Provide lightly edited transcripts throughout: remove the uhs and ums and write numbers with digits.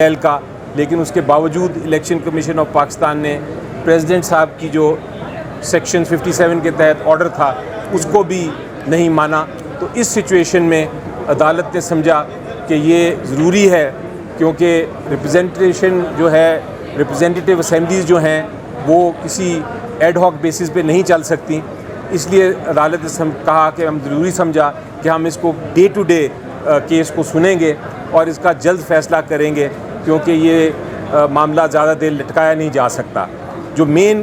का, लेकिन उसके बावजूद इलेक्शन कमीशन ऑफ पाकिस्तान ने प्रेसिडेंट साहब की जो सेक्शन 57 के तहत ऑर्डर था उसको भी नहीं माना। तो इस सिचुएशन में अदालत ने समझा कि ये ज़रूरी है, क्योंकि रिप्रेजेंटेशन जो है, रिप्रेजेंटेटिव असेंबलीज़ जो हैं वो किसी एड हॉक बेसिस पे नहीं चल सकती। इसलिए अदालत ने कहा कि हम ज़रूरी समझा कि हम इसको डे टू डे केस को सुनेंगे और इसका जल्द फ़ैसला करेंगे, क्योंकि ये मामला ज़्यादा देर लटकाया नहीं जा सकता। जो मेन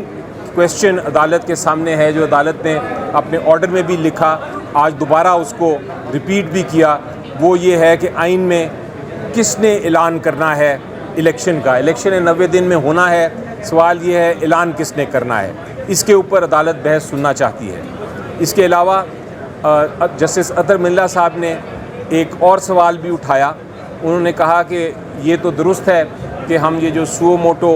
क्वेश्चन अदालत के सामने है, जो अदालत ने अपने ऑर्डर में भी लिखा, आज दोबारा उसको रिपीट भी किया, वो ये है कि आइन में किसने ऐलान करना है इलेक्शन का। इलेक्शन 90 दिन में होना है, सवाल ये है ऐलान किसने करना है। इसके ऊपर अदालत बहस सुनना चाहती है। इसके अलावा जस्टिस अतर मिल्ला साहब ने एक और सवाल भी उठाया। उन्होंने कहा कि ये तो दुरुस्त है कि हम ये जो सुओ मोटो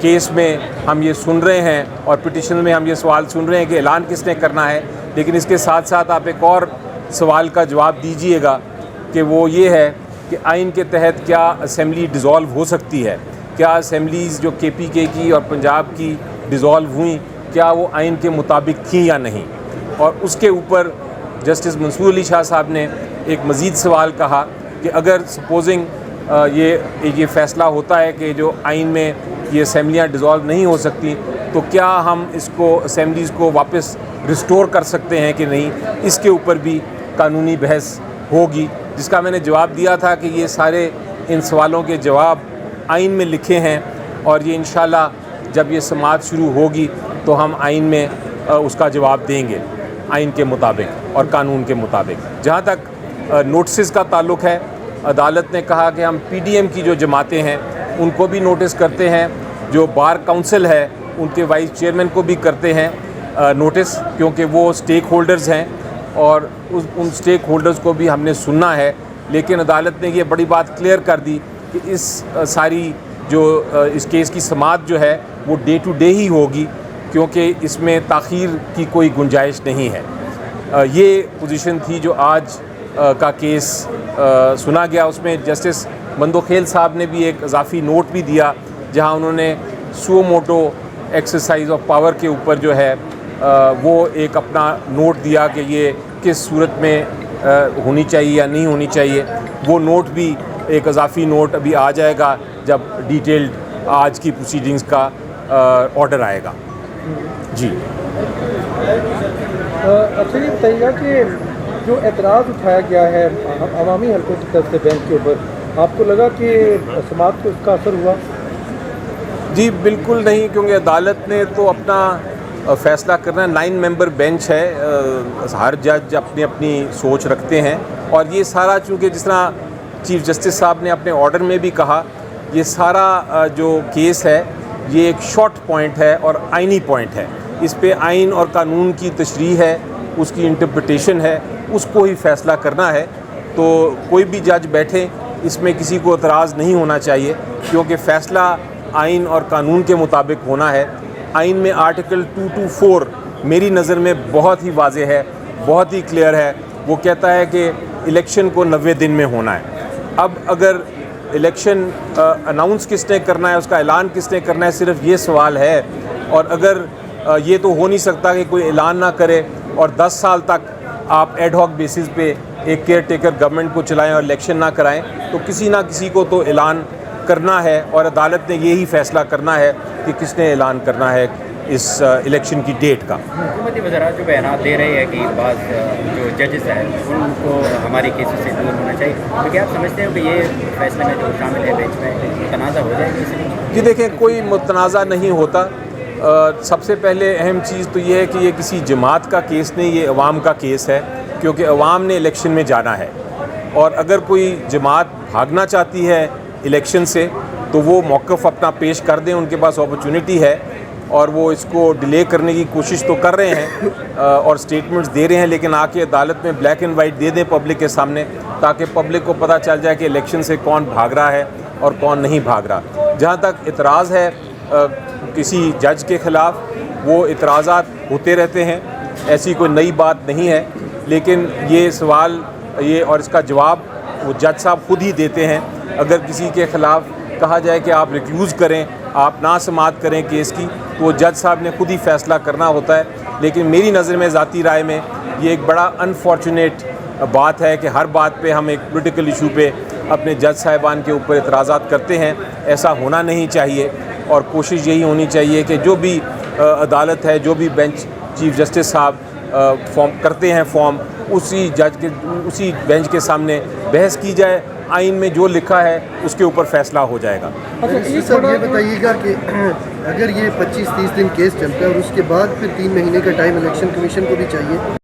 केस में हम ये सुन रहे हैं और पिटिशन में हम ये सवाल सुन रहे हैं कि ऐलान किसने करना है, लेकिन इसके साथ साथ आप एक और सवाल का जवाब दीजिएगा कि वो ये है कि आइन के तहत क्या असेंबली डिज़ोल्व हो सकती है, क्या असेंबलीज़ जो KPK की और पंजाब की डिज़ोल्व हुई, क्या वो आइन के मुताबिक थी या नहीं। और उसके ऊपर जस्टिस मंसूर अली शाह साहब ने एक मज़ीद सवाल कहा कि अगर सपोजिंग ये फ़ैसला होता है कि जो आइन में ये असेंबलियाँ डिज़ोल्व नहीं हो सकती, तो क्या हम इसको असेंबलीज़ को वापस रिस्टोर कर सकते हैं कि नहीं। इसके ऊपर भी कानूनी बहस होगी, जिसका मैंने जवाब दिया था कि ये सारे इन सवालों के जवाब आइन में लिखे हैं और ये इंशाल्लाह जब ये समाअत शुरू होगी तो हम आइन में उसका जवाब देंगे आइन के मुताबिक और कानून के मुताबिक। जहाँ तक नोटिस का ताल्लुक़ है, अदालत ने कहा कि हम PDM की जो जमातें हैं उनको भी नोटिस करते हैं, जो बार काउंसिल है उनके वाइस चेयरमैन को भी करते हैं नोटिस, क्योंकि वो स्टेक होल्डर्स हैं और उन स्टेक होल्डर्स को भी हमने सुनना है। लेकिन अदालत ने ये बड़ी बात क्लियर कर दी कि इस सारी जो इस केस की समाअत जो है वो डे टू डे ही होगी, क्योंकि इसमें ताख़ीर की कोई गुंजाइश नहीं है। ये पोजीशन थी जो आज का केस सुना गया। उसमें जस्टिस मंदोखेल साहब ने भी एक इजाफी नोट भी दिया, जहां उन्होंने suo motu exercise of power के ऊपर जो है वो एक अपना नोट दिया कि ये किस सूरत में होनी चाहिए या नहीं होनी चाहिए। वो नोट भी एक इजाफी नोट अभी आ जाएगा जब डिटेल्ड आज की प्रोसीडिंग्स का ऑर्डर आएगा। जी अच्छा, ये बताइएगा कि जो एतराज़ उठाया गया है अवामी हलकों की तरफ से बेंच के ऊपर, आपको लगा कि समाअत को इसका असर हुआ? जी बिल्कुल नहीं, क्योंकि अदालत ने तो अपना फ़ैसला करना है। 9 मेंबर बेंच है, हर जज अपनी अपनी सोच रखते हैं और ये सारा, चूँकि जिस तरह चीफ जस्टिस साहब ने अपने ऑर्डर में भी कहा, ये सारा जो केस है ये एक शॉर्ट पॉइंट है और आइनी पॉइंट है। इस पे आइन और कानून की तशरीह है, उसकी इंटरप्रिटेशन है, उसको ही फ़ैसला करना है। तो कोई भी जज बैठे, इसमें किसी को एतराज़ नहीं होना चाहिए, क्योंकि फ़ैसला आइन और कानून के मुताबिक होना है। आइन में आर्टिकल 224 मेरी नज़र में बहुत ही वाज़ेह है, बहुत ही क्लियर है। वो कहता है कि इलेक्शन को 90 दिन में होना है। अब अगर इलेक्शन अनाउंस किसने करना है, उसका ऐलान किसने करना है, सिर्फ ये सवाल है। और अगर ये तो हो नहीं सकता कि कोई ऐलान ना करे और 10 साल तक आप एड हॉक बेसिस पे एक केयर टेकर गवर्नमेंट को चलाएं और इलेक्शन ना कराएं, तो किसी ना किसी को तो ऐलान करना है और अदालत ने यही फ़ैसला करना है कि किसने ऐलान करना है इस इलेक्शन की डेट का। हुकूमती वज़रात जो बयान दे रहे हैं कि बाज़ जो जजेस हैं उनको हमारी केसेस से दूर होना चाहिए, तो क्या आप समझते हो कि ये फैसले में जो शामिल है बेंच में तनाज़ा हो जाएगा? जी देखें, कोई मुतनाज़ा नहीं होता। सबसे पहले अहम चीज़ तो ये है कि ये किसी जमात का केस नहीं, ये अवाम का केस है, क्योंकि अवाम ने इलेक्शन में जाना है। और अगर कोई जमात भागना चाहती है इलेक्शन से तो वो मौक़िफ़ अपना पेश कर दें, उनके पास अपॉर्चुनिटी है और वो इसको डिले करने की कोशिश तो कर रहे हैं और स्टेटमेंट्स दे रहे हैं, लेकिन आके अदालत में ब्लैक एंड वाइट दे दें पब्लिक के सामने, ताकि पब्लिक को पता चल जाए कि इलेक्शन से कौन भाग रहा है और कौन नहीं भाग रहा। जहाँ तक इतराज़ है किसी जज के ख़िलाफ़, वो इतराज़ात होते रहते हैं, ऐसी कोई नई बात नहीं है। लेकिन ये सवाल ये और इसका जवाब वो जज साहब खुद ही देते हैं اگر کسی کے خلاف کہا جائے کہ آپ ریکیوز کریں، آپ نہ سماعت کریں کیس کی، تو وہ جج صاحب نے خود ہی فیصلہ کرنا ہوتا ہے. لیکن میری نظر میں، ذاتی رائے میں، یہ ایک بڑا انفارچونیٹ بات ہے کہ ہر بات پہ ہم ایک پولیٹیکل ایشو پہ اپنے جج صاحبان کے اوپر اعتراضات کرتے ہیں. ایسا ہونا نہیں چاہیے، اور کوشش یہی ہونی چاہیے کہ جو بھی عدالت ہے، جو بھی بینچ چیف جسٹس صاحب فارم کرتے ہیں فارم، اسی بینچ کے سامنے بحث کی جائے. آئین میں جو لکھا ہے اس کے اوپر فیصلہ ہو جائے گا. رجسٹر صاحب یہ بتائیے گا کہ اگر یہ 25-30 دن کیس چلتا ہے اور اس کے بعد پھر 3 مہینے کا ٹائم الیکشن کمیشن کو بھی چاہیے